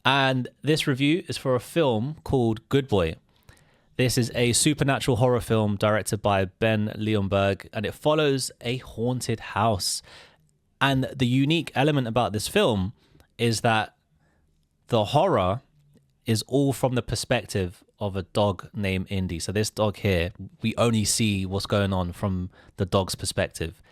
And this review is for a film called Good Boy. This is a supernatural horror film directed by Ben Leonberg, and it follows a haunted house. And the unique element about this film is that the horror is all from the perspective of a dog named Indy. So this dog here, we only see what's going on from the dog's perspective.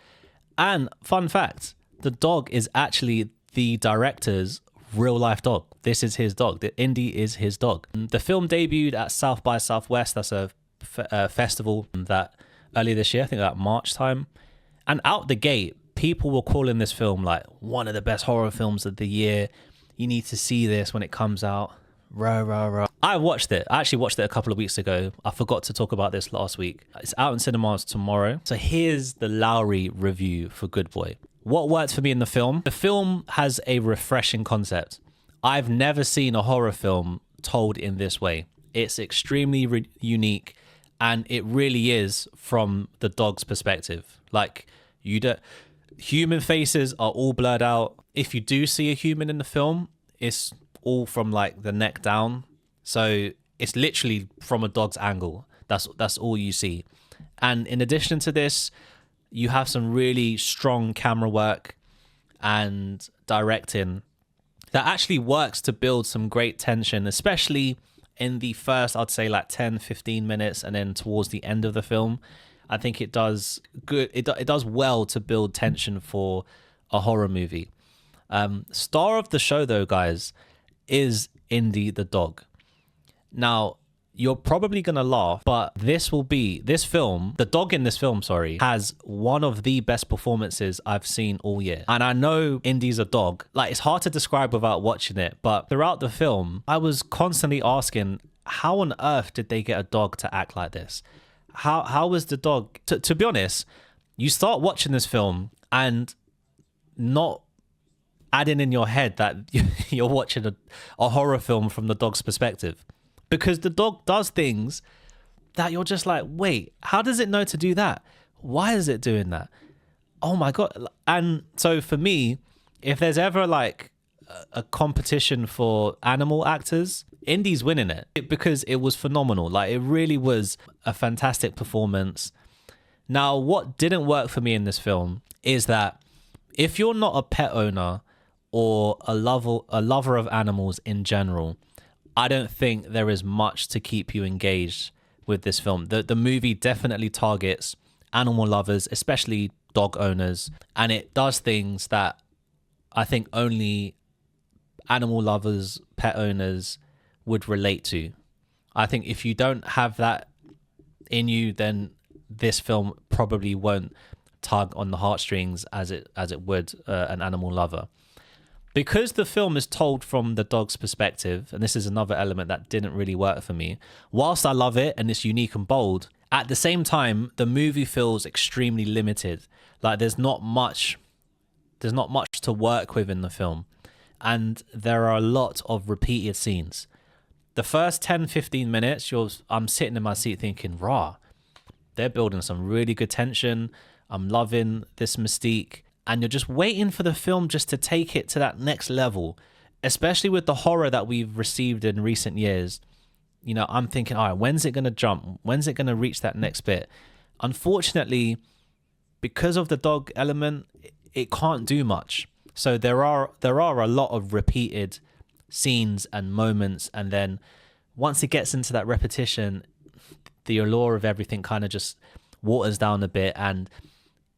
And fun fact, the dog is actually the director's real life dog. This is his dog. The Indy is his dog. The film debuted at South by Southwest. That's a festival that earlier this year, I think that March time. And out the gate, people were calling this film like one of the best horror films of the year. You need to see this when it comes out. Rah, rah, rah. I watched it. I actually watched it a couple of weeks ago. I forgot to talk about this last week. It's out in cinemas tomorrow. So here's the Lowery review for Good Boy. What worked for me in the film? The film has a refreshing concept. I've never seen a horror film told in this way. It's extremely unique, and it really is from the dog's perspective. Like, human faces are all blurred out. If you do see a human in the film, it's all from like the neck down. So it's literally from a dog's angle. That's all you see. And in addition to this, you have some really strong camera work and directing that actually works to build some great tension, especially in the first, I'd say like 10, 15 minutes, and then towards the end of the film. I think it does good. It does well to build tension for a horror movie. Star of the show, though, guys, is Indy the dog. Now, you're probably going to laugh, but the dog in this film, has one of the best performances I've seen all year. And I know Indy's a dog. Like, it's hard to describe without watching it, but throughout the film, I was constantly asking, how on earth did they get a dog to act like this? How was the dog? To be honest, you start watching this film and not adding in your head that you're watching a horror film from the dog's perspective. Because the dog does things that you're just like, wait, how does it know to do that? Why is it doing that? Oh my God. And so for me, if there's ever like a competition for animal actors, Indy's winning it because it was phenomenal. Like, it really was a fantastic performance. Now, what didn't work for me in this film is that if you're not a pet owner or a lover of animals in general, I don't think there is much to keep you engaged with this film. The movie definitely targets animal lovers, especially dog owners, and it does things that I think only animal lovers, pet owners would relate to. I think if you don't have that in you, then this film probably won't tug on the heartstrings as it would an animal lover. Because the film is told from the dog's perspective, and this is another element that didn't really work for me, whilst I love it and it's unique and bold, at the same time, the movie feels extremely limited. Like, there's not much to work with in the film. And there are a lot of repeated scenes. The first 10, 15 minutes, I'm sitting in my seat thinking, rah, they're building some really good tension. I'm loving this mystique. And you're just waiting for the film just to take it to that next level, especially with the horror that we've received in recent years. You know, I'm thinking, all right, when's it going to jump? When's it going to reach that next bit? Unfortunately, because of the dog element, it can't do much. So there are a lot of repeated scenes and moments. And then once it gets into that repetition, the allure of everything kind of just waters down a bit, and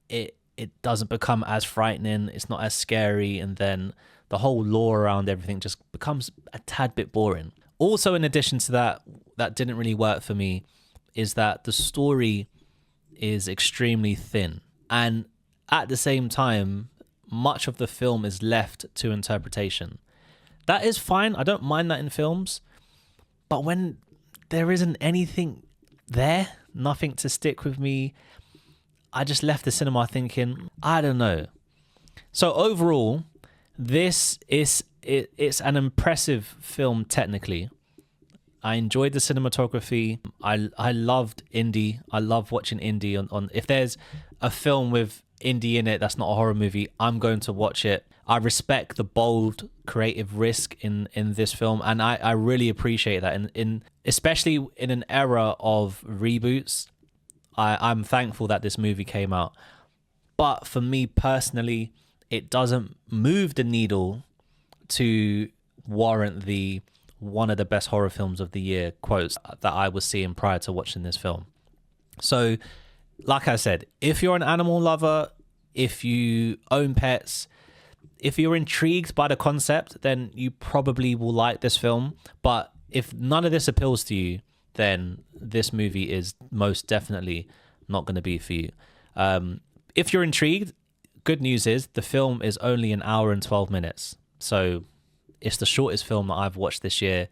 it doesn't become as frightening, it's not as scary, and then the whole lore around everything just becomes a tad bit boring. Also, in addition to that didn't really work for me, is that the story is extremely thin. And at the same time, much of the film is left to interpretation. That is fine, I don't mind that in films, but when there isn't anything there, nothing to stick with me, I just left the cinema thinking, I don't know. So overall, it's an impressive film technically. I enjoyed the cinematography. I loved Indy. I love watching Indy on if there's a film with Indy in it, that's not a horror movie, I'm going to watch it. I respect the bold creative risk in this film, and I really appreciate that. In especially in an era of reboots, I'm thankful that this movie came out. But for me personally, it doesn't move the needle to warrant the one of the best horror films of the year quotes that I was seeing prior to watching this film. So, like I said, if you're an animal lover, if you own pets, if you're intrigued by the concept, then you probably will like this film. But if none of this appeals to you, then this movie is most definitely not going to be for you. If you're intrigued, good news is the film is only an hour and 12 minutes. So it's the shortest film that I've watched this year.